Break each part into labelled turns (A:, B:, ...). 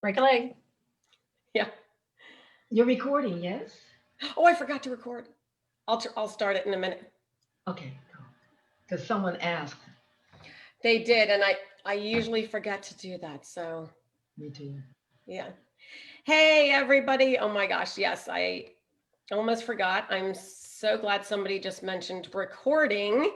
A: Break a leg. Yeah.
B: You're recording, yes?
A: Oh, I forgot to record. I'll start it in a minute.
B: Okay, cool. Because someone asked.
A: They did, and I usually forget to do that. So
B: Me too.
A: yeah. Hey everybody. Oh my gosh. Yes, I almost forgot. I'm so glad somebody just mentioned recording.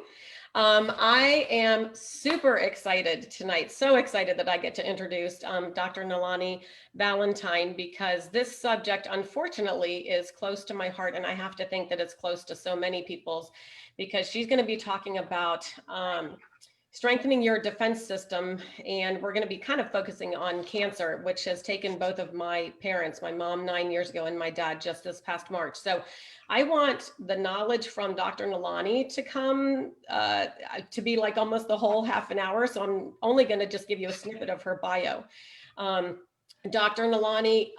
A: I am super excited tonight. So excited that I get to introduce Dr. Nalani Valentine because this subject, unfortunately, is close to my heart. And I have to think that it's close to so many people's because she's going to be talking about strengthening your defense system. And we're going to be kind of focusing on cancer, which has taken both of my parents, my mom 9 years ago and my dad just this past March. So I want the knowledge from Dr. Nalani to come to be like almost the whole half an hour. So I'm only going to just give you a snippet of her bio. Um, Dr. Nalani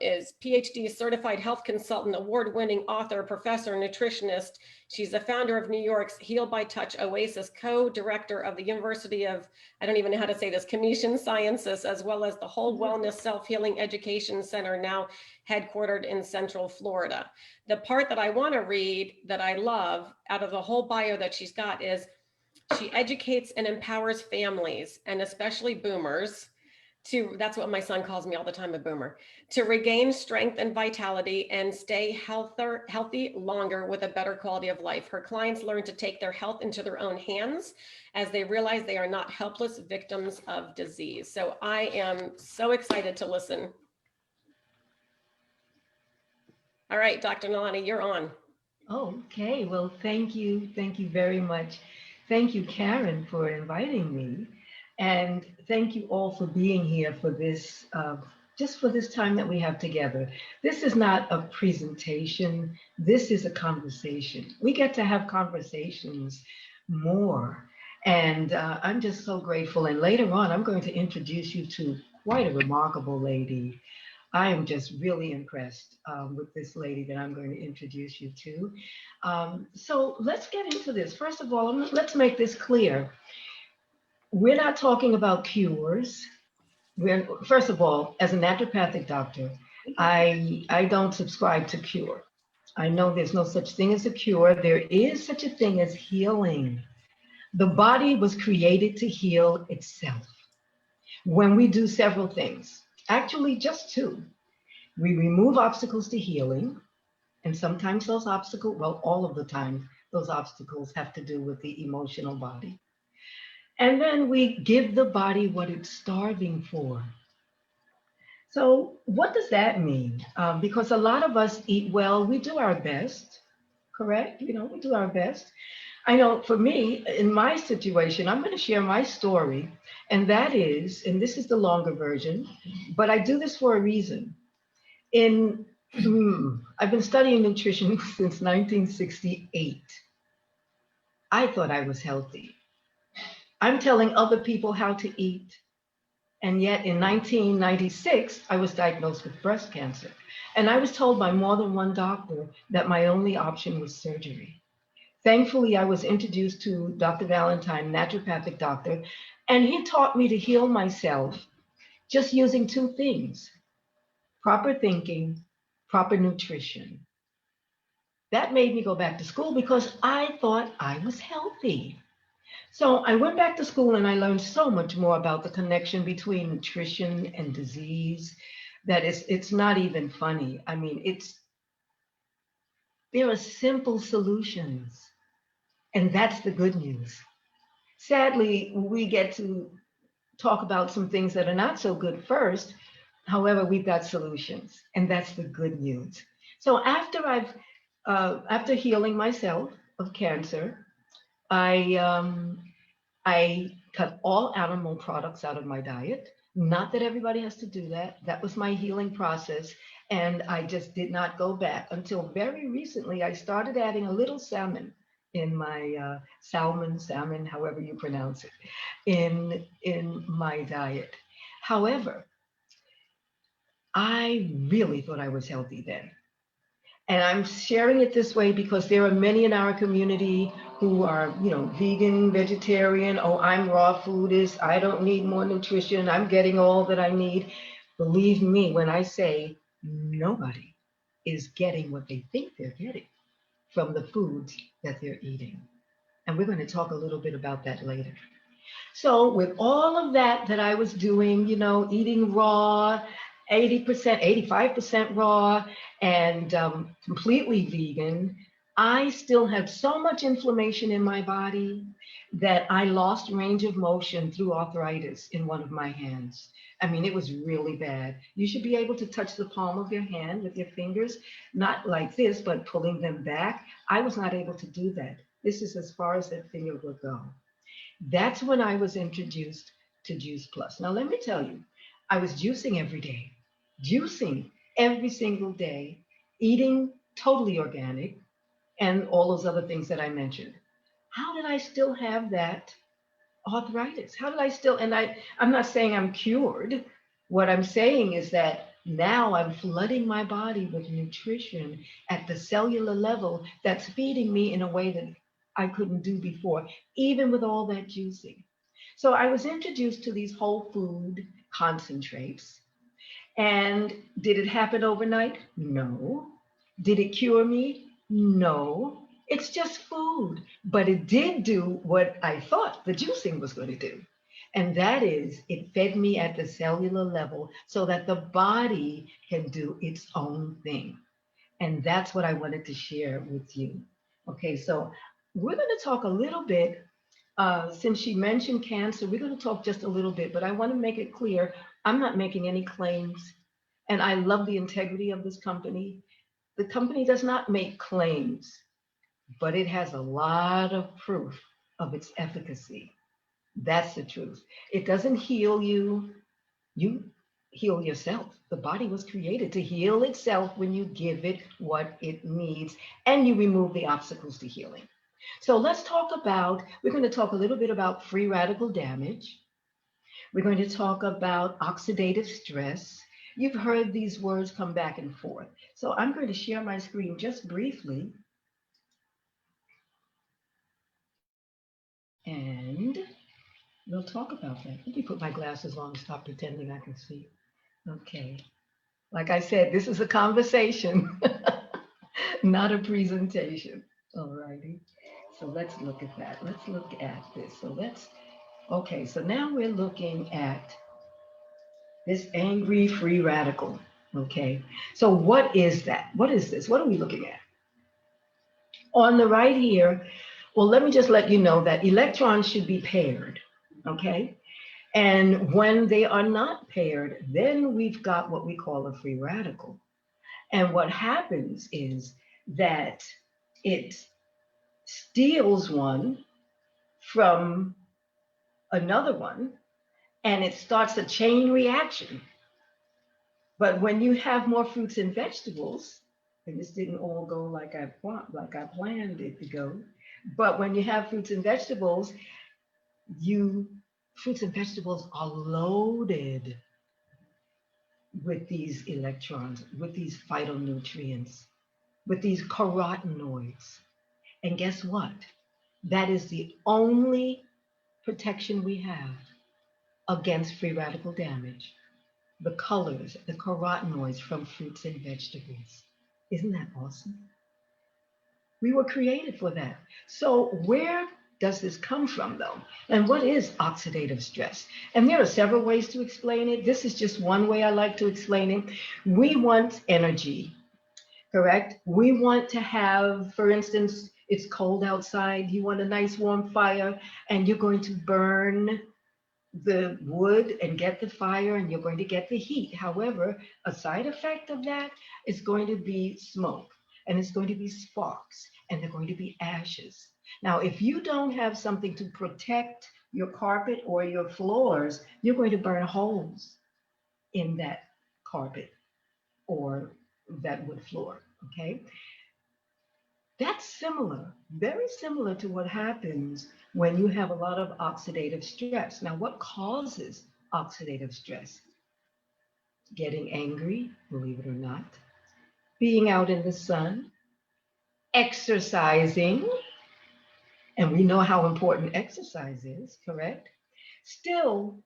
A: is PhD certified health consultant, award-winning author, professor, nutritionist. She's the founder of New York's Heal by Touch Oasis, co-director of the University of, I don't even know how to say this, Commission Sciences, as well as the Whole Wellness Self-Healing Education Center, now headquartered in Central Florida. The part that I want to read that I love out of the whole bio that she's got is she educates and empowers families, and especially boomers, that's what my son calls me all the time, a boomer, to regain strength and vitality and stay healthy longer with a better quality of life. Her clients learn to take their health into their own hands as they realize they are not helpless victims of disease. So I am so excited to listen. All right, Dr. Nalani, you're on.
B: Okay, well, thank you. Thank you very much. Thank you, Karen, for inviting me. And thank you all for being here for this, just for this time that we have together. This is not a presentation, this is a conversation. We get to have conversations more. And I'm just so grateful. And later on, I'm going to introduce you to quite a remarkable lady. I am just really impressed with this lady that I'm going to introduce you to. So let's get into this. First of all, let's make this clear. We're not talking about cures. First of all, as a naturopathic doctor, I don't subscribe to cure. I know there's no such thing as a cure. There is such a thing as healing. The body was created to heal itself when we do several things, actually, just two. We remove obstacles to healing, and sometimes those obstacles, well, all of the time, those obstacles have to do with the emotional body. And then we give the body what it's starving for. So, what does that mean? Because a lot of us eat well, we do our best, correct? We do our best. I know for me, in my situation, I'm going to share my story, and this is the longer version, but I do this for a reason. In I've been studying nutrition since 1968. I thought I was healthy. I'm telling other people how to eat. And yet in 1996, I was diagnosed with breast cancer. And I was told by more than one doctor that my only option was surgery. Thankfully, I was introduced to Dr. Valentine, naturopathic doctor, and he taught me to heal myself just using two things: proper thinking, proper nutrition. That made me go back to school because I thought I was healthy. So I went back to school and I learned so much more about the connection between nutrition and disease that it's not even funny. I mean, there are simple solutions, and that's the good news. Sadly, we get to talk about some things that are not so good first. However, we've got solutions, and that's the good news. So after healing myself of cancer, I I cut all animal products out of my diet. Not that everybody has to do that. That was my healing process. And I just did not go back until very recently. I started adding a little salmon in my salmon, however you pronounce it, in my diet. However, I really thought I was healthy then. And I'm sharing it this way because there are many in our community who are, vegan, vegetarian. Oh, I'm raw foodist. I don't need more nutrition. I'm getting all that I need. Believe me when I say nobody is getting what they think they're getting from the foods that they're eating. And we're going to talk a little bit about that later. So, with all of that I was doing, eating raw, 80%, 85% raw, and completely vegan, I still had so much inflammation in my body that I lost range of motion through arthritis in one of my hands. I mean, it was really bad. You should be able to touch the palm of your hand with your fingers, not like this, but pulling them back. I was not able to do that. This is as far as that finger would go. That's when I was introduced to Juice Plus. Now, let me tell you, I was juicing every day, juicing every single day, eating totally organic, and all those other things that I mentioned. How did I still have that arthritis? How did I still, and I'm not saying I'm cured. What I'm saying is that now I'm flooding my body with nutrition at the cellular level that's feeding me in a way that I couldn't do before, even with all that juicing. So I was introduced to these whole food concentrates. And did it happen overnight? No. Did it cure me? No. It's just food. But it did do what I thought the juicing was going to do. And that is, it fed me at the cellular level so that the body can do its own thing. And that's what I wanted to share with you. Okay, so we're going to talk a little bit. Since she mentioned cancer, we're going to talk just a little bit, but I want to make it clear I'm not making any claims. And I love the integrity of this company. The company does not make claims, but it has a lot of proof of its efficacy. That's the truth. It doesn't heal you, you heal yourself. The body was created to heal itself when you give it what it needs and you remove the obstacles to healing. So we're going to talk a little bit about free radical damage. We're going to talk about oxidative stress. You've heard these words come back and forth. So I'm going to share my screen just briefly. And we'll talk about that. Let me put my glasses on and stop pretending I can see. Okay. Like I said, this is a conversation, not a presentation. All righty. So let's look at that. Let's look at this. Okay, so now we're looking at this angry free radical. Okay, so what is that? What is this? What are we looking at? On the right here, well, let me just let you know that electrons should be paired. Okay, and when they are not paired, then we've got what we call a free radical. And what happens is that it steals one from another one and it starts a chain reaction. But when you have more fruits and vegetables, and this didn't all go like I planned it to go, but when you have fruits and vegetables, you fruits and vegetables are loaded with these electrons, with these phytonutrients, with these carotenoids. And guess what? That is the only protection we have against free radical damage. The colors, the carotenoids from fruits and vegetables. Isn't that awesome? We were created for that. So where does this come from though? And what is oxidative stress? And there are several ways to explain it. This is just one way I like to explain it. We want energy, correct? We want to have, for instance, it's cold outside, you want a nice warm fire, and you're going to burn the wood and get the fire and you're going to get the heat. However, a side effect of that is going to be smoke and it's going to be sparks and they're going to be ashes. Now, if you don't have something to protect your carpet or your floors, you're going to burn holes in that carpet or that wood floor, okay? That's similar, very similar to what happens when you have a lot of oxidative stress. Now, what causes oxidative stress? Getting angry, believe it or not, being out in the sun, exercising, and we know how important exercise is, correct? Still,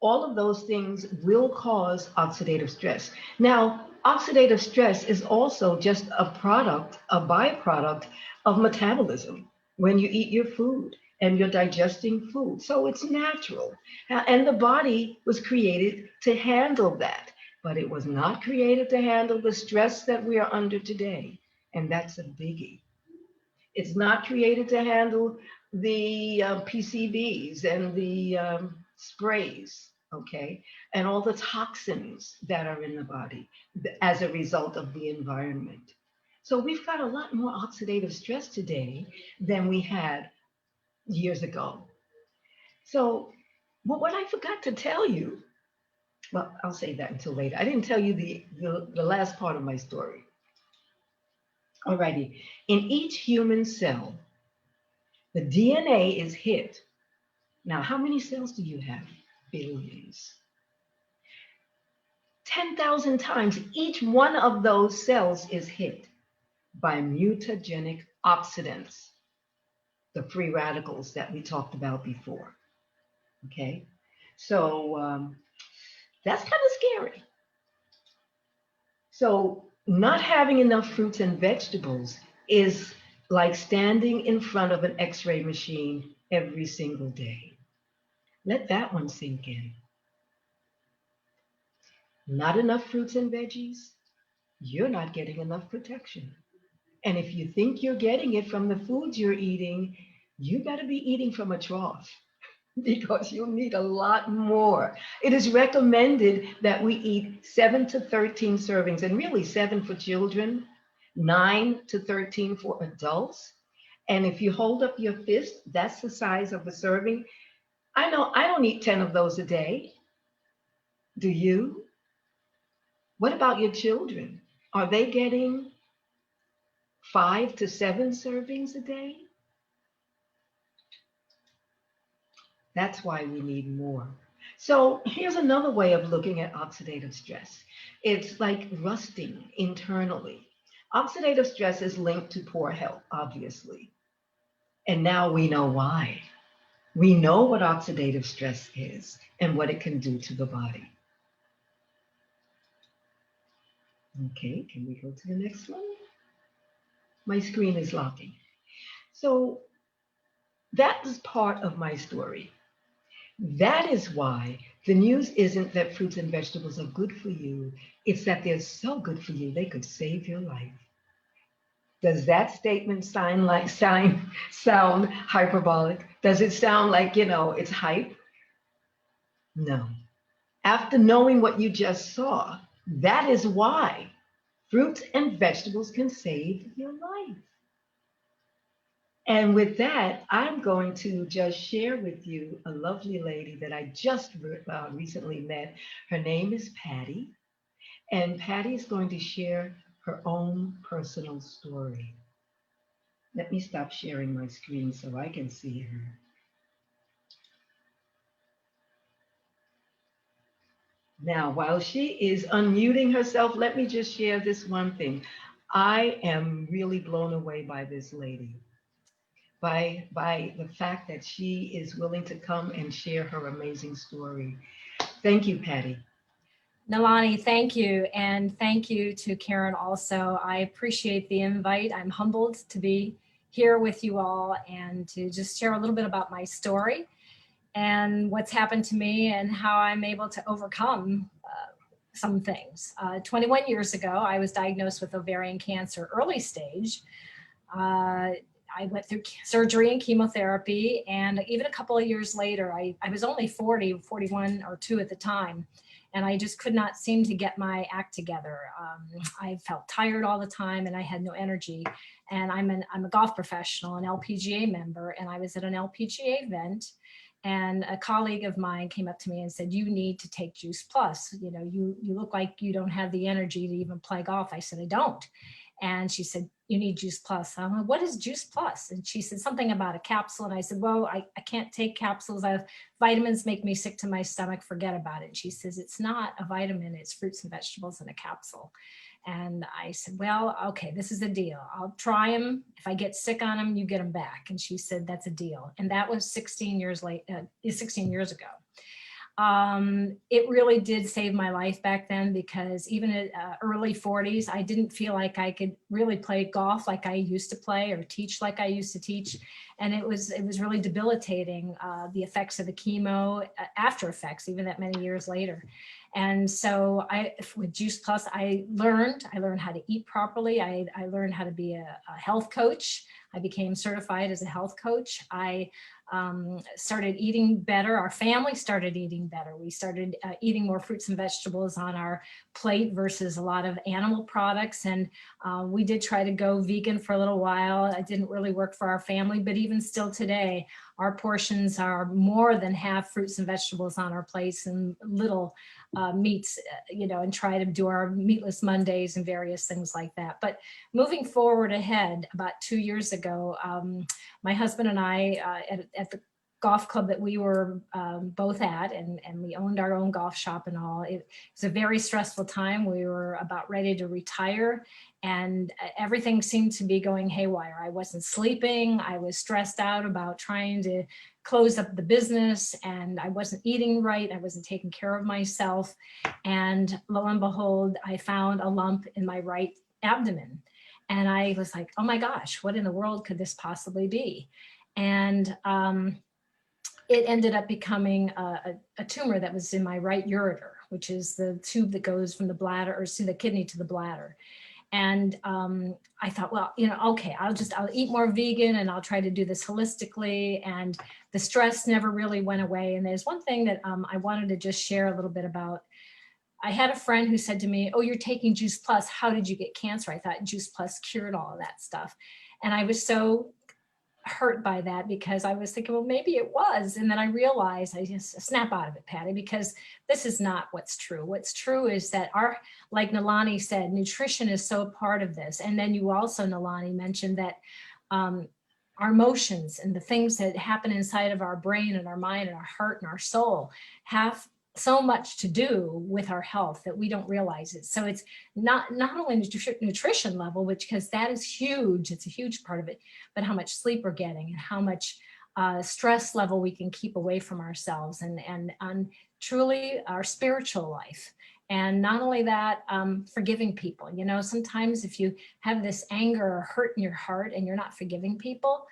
B: All of those things will cause oxidative stress. Now, oxidative stress is also just a byproduct of metabolism when you eat your food and you're digesting food. So it's natural. And the body was created to handle that, but it was not created to handle the stress that we are under today. And that's a biggie. It's not created to handle the PCBs and the sprays, okay, and all the toxins that are in the body as a result of the environment. So we've got a lot more oxidative stress today than we had years ago. So, what I forgot to tell you, well, I'll say that until later. I didn't tell you the last part of my story. Alrighty. In each human cell, the DNA is hit. Now, how many cells do you have? Billions. 10,000 times each one of those cells is hit by mutagenic oxidants, the free radicals that we talked about before. Okay? So that's kind of scary. So, not having enough fruits and vegetables is like standing in front of an x ray machine every single day. Let that one sink in. Not enough fruits and veggies, you're not getting enough protection. And if you think you're getting it from the foods you're eating, you got to be eating from a trough because you'll need a lot more. It is recommended that we eat 7 to 13 servings, and really 7 for children, 9 to 13 for adults. And if you hold up your fist, that's the size of a serving. I know I don't eat 10 of those a day. Do you? What about your children? Are they getting 5 to 7 servings a day? That's why we need more. So here's another way of looking at oxidative stress. It's like rusting internally. Oxidative stress is linked to poor health, obviously. And now we know why. We know what oxidative stress is and what it can do to the body. Okay, can we go to the next one? My screen is locking. So that is part of my story. That is why the news isn't that fruits and vegetables are good for you. It's that they're so good for you, they could save your life. Does that statement sound hyperbolic? Does it sound like, it's hype? No. After knowing what you just saw, that is why fruits and vegetables can save your life. And with that, I'm going to just share with you a lovely lady that I just recently met. Her name is Patty, and Patty is going to share her own personal story. Let me stop sharing my screen so I can see her. Now, while she is unmuting herself, let me just share this one thing. I am really blown away by this lady, by the fact that she is willing to come and share her amazing story. Thank you, Patty.
C: Nalani, thank you. And thank you to Karen also. I appreciate the invite. I'm humbled to be here with you all and to just share a little bit about my story and what's happened to me and how I'm able to overcome some things. 21 years ago, I was diagnosed with ovarian cancer, early stage. I went through surgery and chemotherapy. And even a couple of years later, I was only 40, 41 or 2 at the time. And I just could not seem to get my act together. I felt tired all the time and I had no energy. And I'm a golf professional, an LPGA member, and I was at an LPGA event. And a colleague of mine came up to me and said, "You need to take Juice Plus. You look like you don't have the energy to even play golf." I said, "I don't." And she said, "You need Juice Plus." I'm like, "What is Juice Plus?" And she said something about a capsule. And I said, "Well, I can't take capsules. Vitamins make me sick to my stomach. Forget about it." And she says, "It's not a vitamin. It's fruits and vegetables in a capsule." And I said, "Well, okay, this is a deal. I'll try them. If I get sick on them, you get them back." And she said, "That's a deal." And that was 16 years ago. It really did save my life back then, because even at early 40s, I didn't feel like I could really play golf like I used to play or teach like I used to teach. And it was really debilitating, the effects of the chemo, after effects, even that many years later. And so with Juice Plus, I learned how to eat properly. I learned how to be a health coach. I became certified as a health coach. I started eating better. Our family started eating better. We started eating more fruits and vegetables on our plate versus a lot of animal products. And we did try to go vegan for a little while. It didn't really work for our family, but even still today, our portions are more than half fruits and vegetables on our plates and little meats, and try to do our meatless Mondays and various things like that. But moving forward ahead, about 2 years ago, my husband and I, at the golf club that we were both at, and we owned our own golf shop and all, it was a very stressful time. We were about ready to retire, and everything seemed to be going haywire. I wasn't sleeping. I was stressed out about trying to close up the business, and I wasn't eating right. I wasn't taking care of myself. And lo and behold, I found a lump in my right abdomen. And I was like, oh my gosh, what in the world could this possibly be? And it ended up becoming a tumor that was in my right ureter, which is the tube that goes from the bladder, or to the kidney to the bladder. And I thought, well, okay, I'll eat more vegan, and I'll try to do this holistically. And the stress never really went away. And there's one thing that I wanted to just share a little bit about. I had a friend who said to me, oh, you're taking Juice Plus. How did you get cancer? I thought Juice Plus cured all of that stuff. And I was so hurt by that, because I was thinking, well, maybe it was. And then I realized, I just snap out of it, Patty, because this is not what's true. What's true is that like Nalani said, nutrition is so part of this. And then you also, Nalani, mentioned that our emotions and the things that happen inside of our brain and our mind and our heart and our soul have so much to do with our health that we don't realize it. So it's not only nutrition level, because that is huge. It's a huge part of it, but how much sleep we're getting, and how much stress level we can keep away from ourselves, and truly our spiritual life. And not only that, forgiving people. Sometimes if you have this anger or hurt in your heart and you're not forgiving people,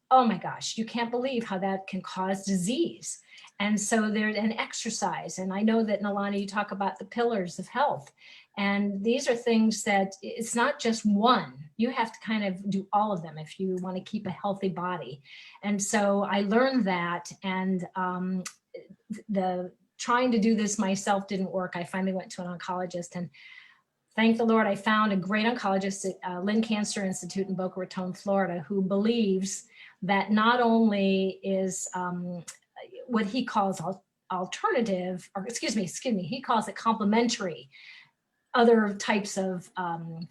C: oh my gosh, you can't believe how that can cause disease. And so there's an exercise. And I know that, Nalani, you talk about the pillars of health. And these are things that it's not just one. You have to kind of do all of them if you want to keep a healthy body. And so I learned that, and the trying to do this myself didn't work. I finally went to an oncologist, and thank the Lord, I found a great oncologist at Lynn Cancer Institute in Boca Raton, Florida, who believes that not only is what he calls alternative, or excuse me, he calls it complementary, other types of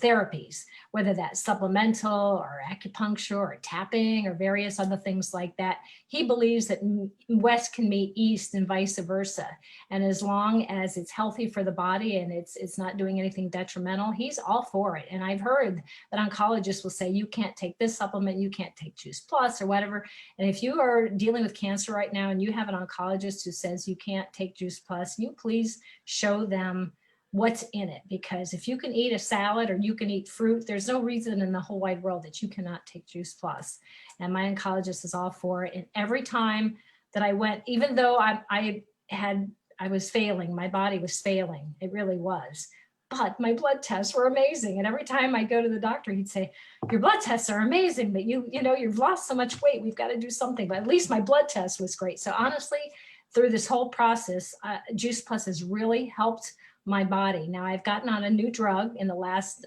C: therapies, whether that's supplemental or acupuncture or tapping or various other things like that. He believes that West can meet East and vice versa. And as long as it's healthy for the body and it's not doing anything detrimental, he's all for it. And I've heard that oncologists will say, you can't take this supplement, you can't take Juice Plus or whatever. And if you are dealing with cancer right now and you have an oncologist who says you can't take Juice Plus, you please show them what's in it, because if you can eat a salad or you can eat fruit, there's no reason in the whole wide world that you cannot take Juice Plus. And my oncologist is all for it. And every time that I went, even though I was failing, my body was failing, it really was, but my blood tests were amazing. And every time I go to the doctor, he'd say, your blood tests are amazing, but you've lost so much weight, we've got to do something. But at least my blood test was great. So honestly, through this whole process, Juice Plus has really helped my body. Now I've gotten on a new drug in the last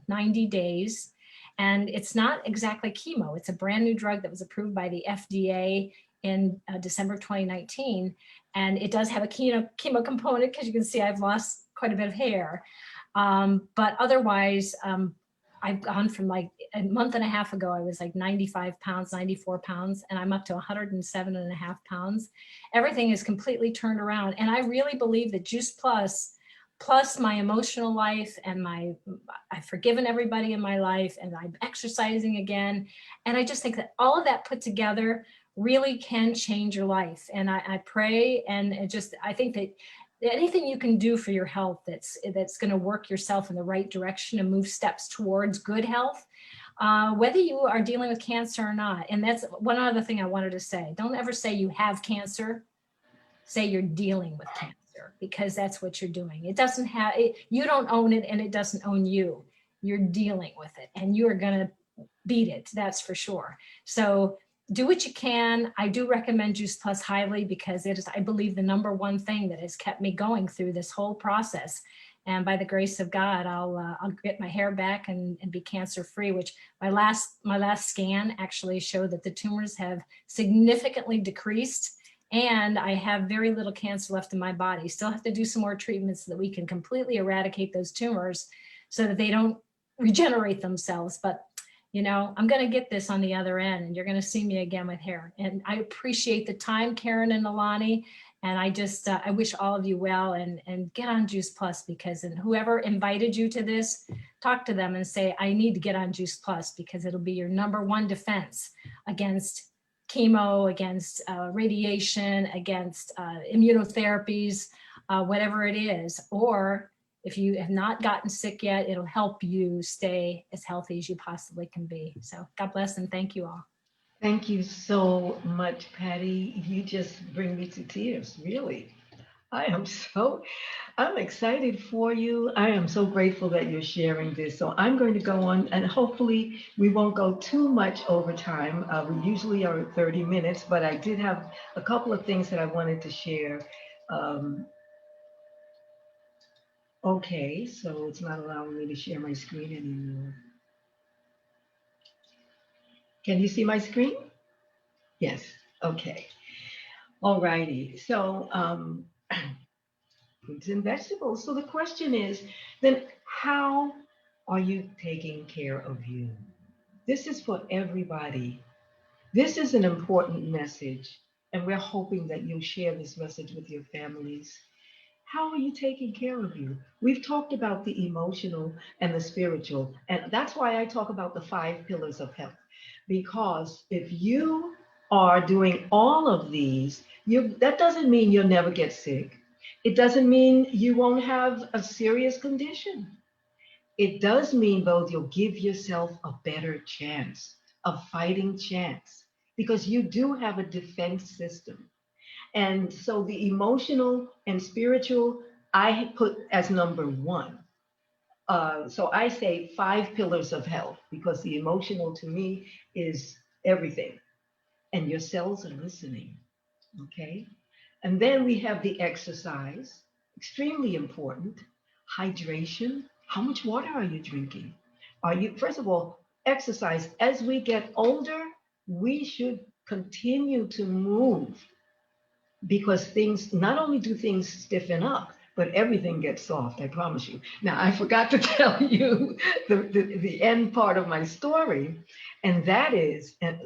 C: 90 days, and it's not exactly chemo. It's a brand new drug that was approved by the FDA in December 2019. And it does have a chemo component, because you can see I've lost quite a bit of hair. But otherwise, I've gone from like a month and a half ago, I was like 95 pounds, 94 pounds, and I'm up to 107.5 pounds. Everything is completely turned around. And I really believe that Juice Plus my emotional life, and I've forgiven everybody in my life, and I'm exercising again. And I just think that all of that put together really can change your life. And I pray, and I think that anything you can do for your health that's going to work yourself in the right direction and move steps towards good health, whether you are dealing with cancer or not. And that's one other thing I wanted to say. Don't ever say you have cancer. Say you're dealing with cancer, because that's what you're doing. It doesn't have it, you don't own it, and it doesn't own you. You're dealing with it, and you are going to beat it. That's for sure. So do what you can. I do recommend Juice Plus highly, because it is, I believe, the number one thing that has kept me going through this whole process. And by the grace of God, I'll get my hair back and be cancer free. Which my last scan actually showed that the tumors have significantly decreased, and I have very little cancer left in my body. Still have to do some more treatments so that we can completely eradicate those tumors, so that they don't regenerate themselves. But I'm going to get this on the other end, and you're going to see me again with hair. And I appreciate the time, Karen and Nalani. And I just, I wish all of you well, and get on Juice Plus, because, and whoever invited you to this, talk to them and say, I need to get on Juice Plus, because it'll be your number one defense against chemo, against radiation, against immunotherapies, whatever it is. Or if you have not gotten sick yet, it'll help you stay as healthy as you possibly can be. So God bless, and thank you all.
B: Thank you so much, Patty. You just bring me to tears, really. I'm excited for you. I am so grateful that you're sharing this. So I'm going to go on, and hopefully we won't go too much over time. We usually are at 30 minutes, but I did have a couple of things that I wanted to share. Um, okay, so it's not allowing me to share my screen anymore. Can you see my screen? Yes. Okay. All righty. So fruits and vegetables. So the question is, then how are you taking care of you? This is for everybody. This is an important message, and we're hoping that you'll share this message with your families. How are you taking care of you? We've talked about the emotional and the spiritual, and that's why I talk about the 5 pillars of health. Because if you are doing all of these, that doesn't mean you'll never get sick. It doesn't mean you won't have a serious condition. It does mean, though, you'll give yourself a better chance, a fighting chance, because you do have a defense system. And so the emotional and spiritual, I put as number one. So I say 5 pillars of health, because the emotional to me is everything. And your cells are listening. Okay. And then we have the exercise, extremely important. Hydration. How much water are you drinking? First of all, exercise. As we get older, we should continue to move, because things, not only do things stiffen up, but everything gets soft, I promise you. Now, I forgot to tell you the end part of my story, and that is, and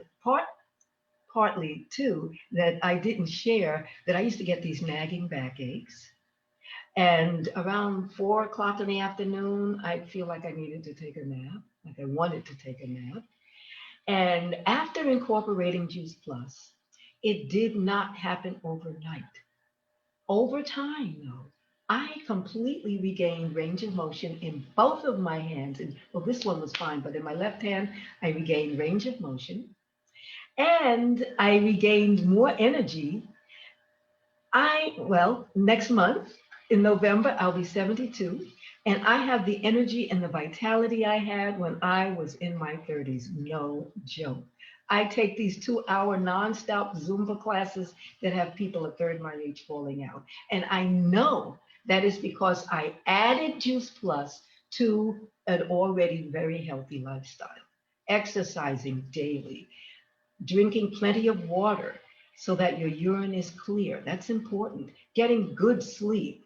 B: partly too, that I didn't share, that I used to get these nagging backaches. And around 4 o'clock in the afternoon, I'd feel like I needed to take a nap, like I wanted to take a nap. And after incorporating Juice Plus, it did not happen overnight. Over time, though, I completely regained range of motion in both of my hands. And well, this one was fine, but in my left hand, I regained range of motion, and I regained more energy. Well, next month in November, I'll be 72, and I have the energy and the vitality I had when I was in my 30s. No joke. I take these 2-hour nonstop Zumba classes that have people a third my age falling out. And I know that is because I added Juice Plus to an already very healthy lifestyle, exercising daily, drinking plenty of water so that your urine is clear. That's important. Getting good sleep,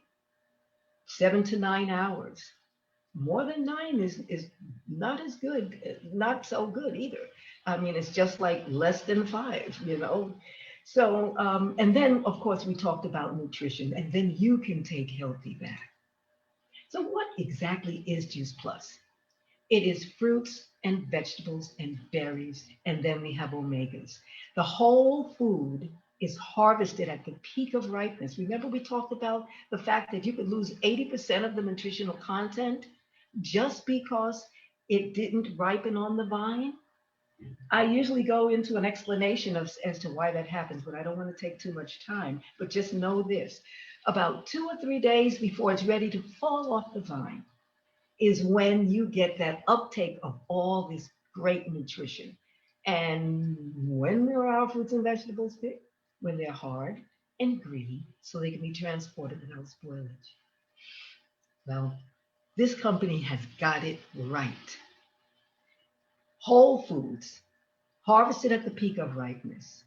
B: 7 to 9 hours. More than 9 is not as good, not so good either. I mean, it's just like less than 5. So, and then of course we talked about nutrition, and then you can take healthy back. So what exactly is Juice Plus? It is fruits and vegetables and berries, and then we have omegas. The whole food is harvested at the peak of ripeness. Remember, we talked about the fact that you could lose 80% of the nutritional content just because it didn't ripen on the vine? I usually go into an explanation as to why that happens, but I don't want to take too much time. But just know this, about 2 or 3 days before it's ready to fall off the vine is when you get that uptake of all this great nutrition. And when are our fruits and vegetables picked? When they're hard and green, so they can be transported without spoilage. Well, this company has got it right. Whole foods, harvested at the peak of ripeness.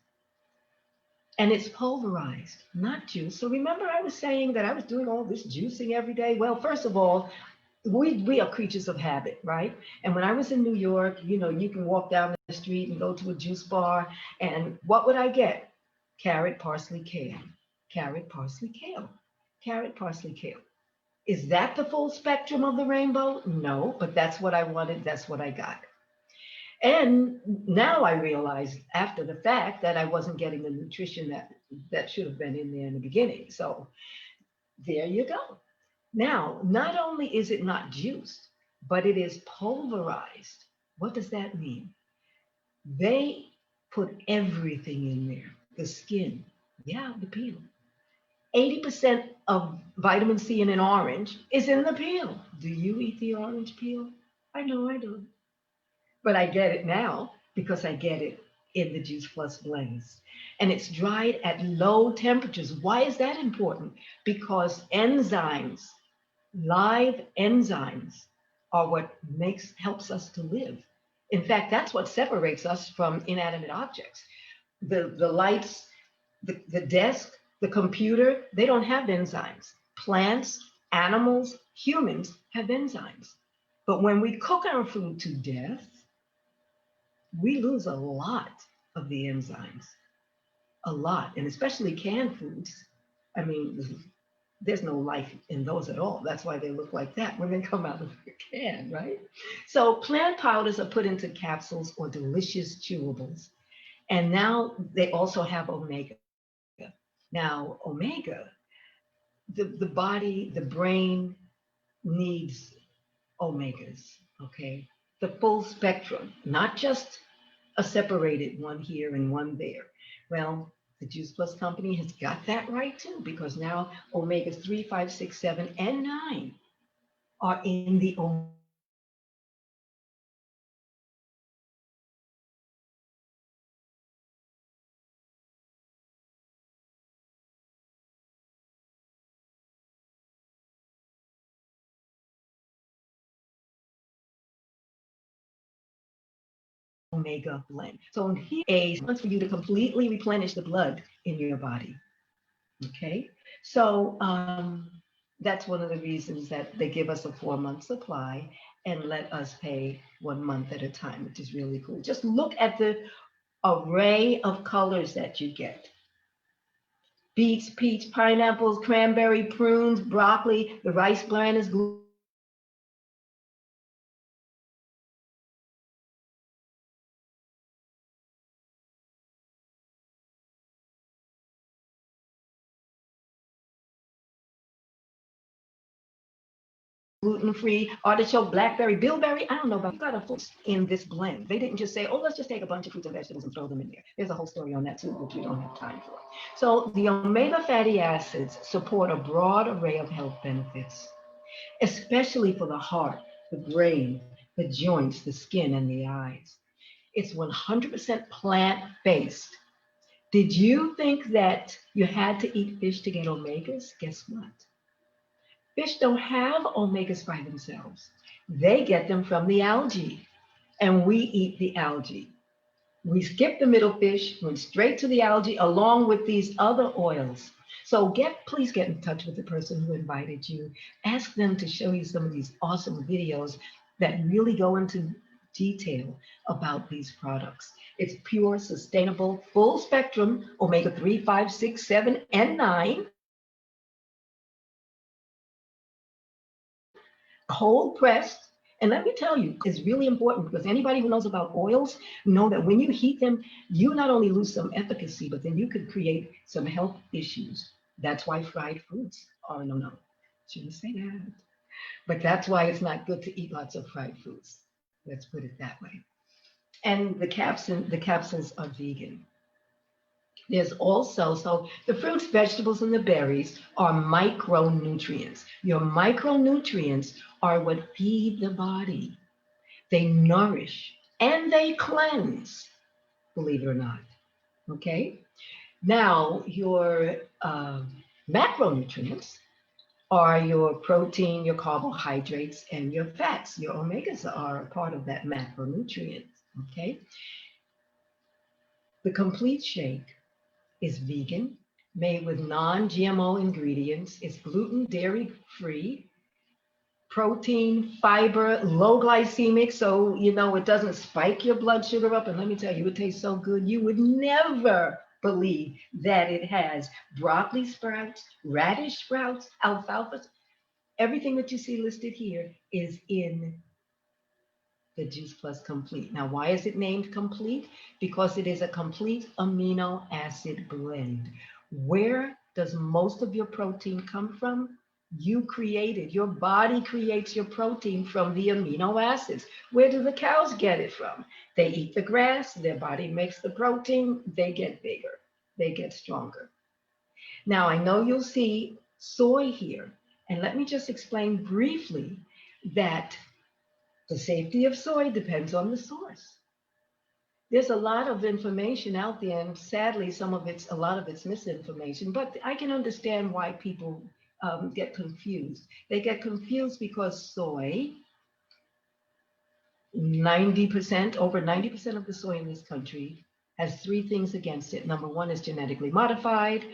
B: And it's pulverized, not juice. So remember, I was saying that I was doing all this juicing every day. Well, first of all, we are creatures of habit, right? And when I was in New York, you can walk down the street and go to a juice bar, and what would I get? Carrot, parsley, kale. Carrot, parsley, kale. Carrot, parsley, kale. Is that the full spectrum of the rainbow? No, but that's what I wanted. That's what I got. And now I realize after the fact that I wasn't getting the nutrition that should have been in there in the beginning. So there you go. Now, not only is it not juiced, but it is pulverized. What does that mean? They put everything in there. The skin, yeah, the peel. 80% of vitamin C in an orange is in the peel. Do you eat the orange peel? I know I do. But I get it now because I get it in the Juice Plus blends. And it's dried at low temperatures. Why is that important? Because enzymes, live enzymes, are what helps us to live. In fact, that's what separates us from inanimate objects. The lights, the desk, the computer, they don't have enzymes. Plants, animals, humans have enzymes. But when we cook our food to death, we lose a lot of the enzymes, a lot, and especially canned foods. I mean, there's no life in those at all. That's why they look like that when they come out of the can, right? So plant powders are put into capsules or delicious chewables. And now they also have omega. Now, omega, the body, the brain needs omegas, okay? The full spectrum, not just a separated one here and one there. Well, the Juice Plus company has got that right too, because now omegas 3, 5, 6, 7, and 9 are in the omega blend. So here is once for you to completely replenish the blood in your body. Okay, so that's one of the reasons that they give us a 4-month supply and let us pay 1 month at a time, which is really cool. Just look at the array of colors that you get. Beets, peach, pineapples, cranberry, prunes, broccoli, the rice bran is gluten-free, artichoke, blackberry, bilberry. I don't know about you got a full in this blend. They didn't just say, oh, let's just take a bunch of fruits and vegetables and throw them in there. There's a whole story on that too, which we don't have time for. So the omega fatty acids support a broad array of health benefits, especially for the heart, the brain, the joints, the skin, and the eyes. It's 100% plant-based. Did you think that you had to eat fish to get omegas? Guess what? Fish don't have omegas by themselves. They get them from the algae, and we eat the algae. We skip the middle fish, went straight to the algae along with these other oils. So please get in touch with the person who invited you. Ask them to show you some of these awesome videos that really go into detail about these products. It's pure, sustainable, full spectrum, omega 3, 5, 6, 7, and 9. Cold pressed And let me tell you, it's really important because anybody who knows about oils know that when you heat them, you not only lose some efficacy, but then you could create some health issues. That's why fried foods are no, no, shouldn't say that. But that's why it's not good to eat lots of fried foods. Let's put it that way. And the capsuls are vegan. There's also, so the fruits, vegetables, and the berries are micronutrients. Your micronutrients are what feed the body. They nourish and they cleanse, believe it or not. Okay? Now, your macronutrients are your protein, your carbohydrates, and your fats. Your omegas are a part of that macronutrient. Okay? The complete shake is vegan, made with non-GMO ingredients. It's gluten, dairy free, protein, fiber, low glycemic, so it doesn't spike your blood sugar up. And let me tell you, it tastes so good. You would never believe that it has broccoli sprouts, radish sprouts, alfalfa. Everything that you see listed here is in the Juice Plus Complete. Now, why is it named Complete? Because it is a complete amino acid blend. Where does most of your protein come from? You create it. Your body creates your protein from the amino acids. Where do the cows get it from? They eat the grass, their body makes the protein, they get bigger, they get stronger. Now, I know you'll see soy here, and let me just explain briefly that the safety of soy depends on the source. There's a lot of information out there, and sadly, a lot of it's misinformation, but I can understand why people get confused. They get confused because soy, 90%, over 90% of the soy in this country has three things against it. Number one is genetically modified,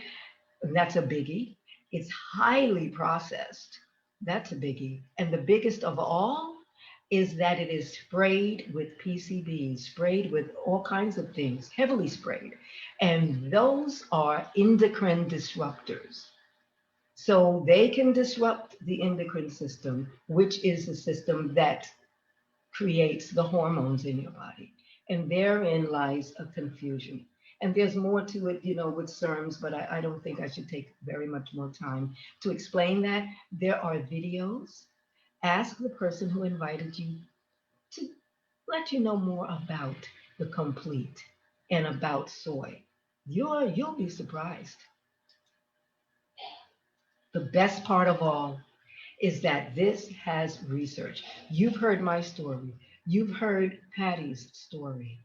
B: and that's a biggie. It's highly processed. That's a biggie. And the biggest of all is that it is sprayed with PCBs, sprayed with all kinds of things, heavily sprayed. And those are endocrine disruptors. So they can disrupt the endocrine system, which is the system that creates the hormones in your body. And therein lies a confusion. And there's more to it, with SERMs, but I don't think I should take very much more time to explain that. There are videos. Ask the person who invited you to let you know more about the complete and about soy. You'll be surprised. The best part of all is that this has research. You've heard my story. You've heard Patty's story.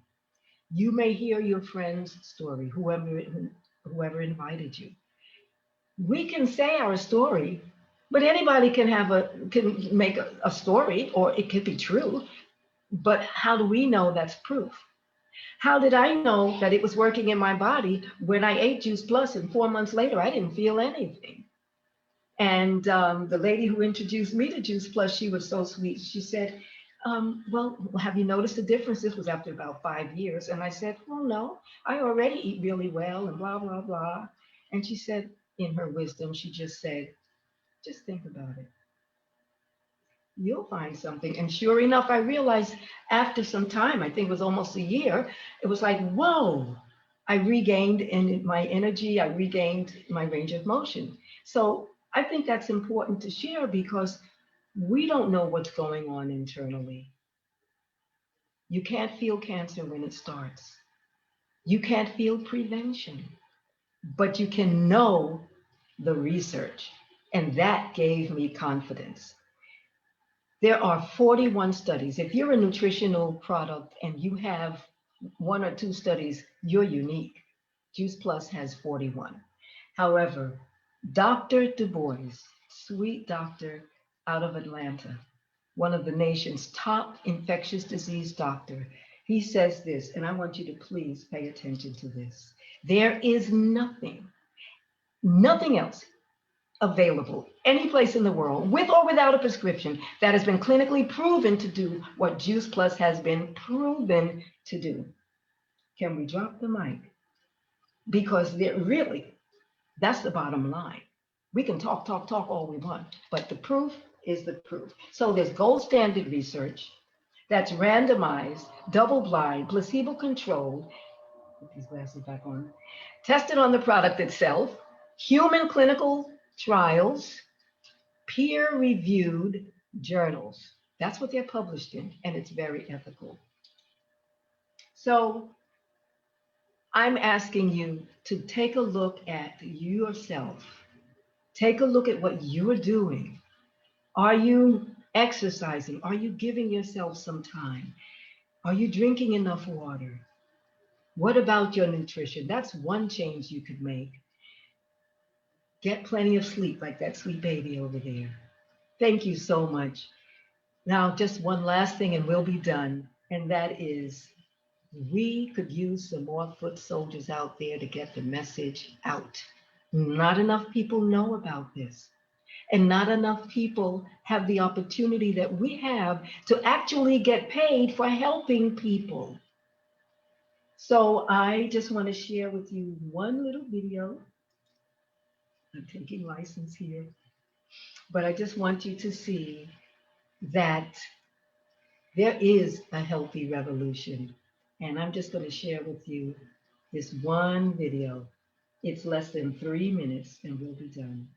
B: You may hear your friend's story, whoever invited you. We can say our story, but anybody can make a story, or it could be true. But how do we know that's proof? How did I know that it was working in my body when I ate Juice Plus and 4 months later I didn't feel anything? And the lady who introduced me to Juice Plus, she was so sweet. She said, well, have you noticed a difference? This was after about 5 years. And I said, well, no, I already eat really well and blah, blah, blah. And she said, in her wisdom, she just said, just think about it. You'll find something. And sure enough, I realized after some time, I think it was almost a year, it was like, whoa, I regained my energy, I regained my range of motion. So I think that's important to share because we don't know what's going on internally. You can't feel cancer when it starts. You can't feel prevention, but you can know the research. And that gave me confidence. There are 41 studies. If you're a nutritional product and you have 1 or 2 studies, you're unique. Juice Plus has 41. However, Dr. Du Bois, sweet doctor out of Atlanta, one of the nation's top infectious disease doctor, he says this, and I want you to please pay attention to this. There is nothing else available any place in the world, with or without a prescription, that has been clinically proven to do what Juice Plus has been proven to do. Can we drop the mic? Because really, that's the bottom line. We can talk all we want, but the proof is the proof. So there's gold standard research that's randomized, double blind, placebo controlled, put these glasses back on, tested on the product itself, human clinical trials, peer reviewed journals. That's what they're published in, and it's very ethical. So I'm asking you to take a look at yourself. Take a look at what you're doing. Are you exercising? Are you giving yourself some time? Are you drinking enough water? What about your nutrition? That's one change you could make. Get plenty of sleep, like that sweet baby over there. Thank you so much. Now, just one last thing and we'll be done. And that is, we could use some more foot soldiers out there to get the message out. Not enough people know about this. And not enough people have the opportunity that we have to actually get paid for helping people. So I just want to share with you one little video. I'm taking license here, but I just want you to see that there is a healthy revolution. And I'm just going to share with you this one video. It's less than 3 minutes and we'll be done.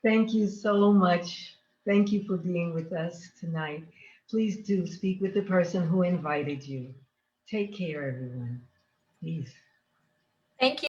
B: Thank you so much. Thank you for being with us tonight. Please do speak with the person who invited you. Take care, everyone. Peace.
C: Thank you.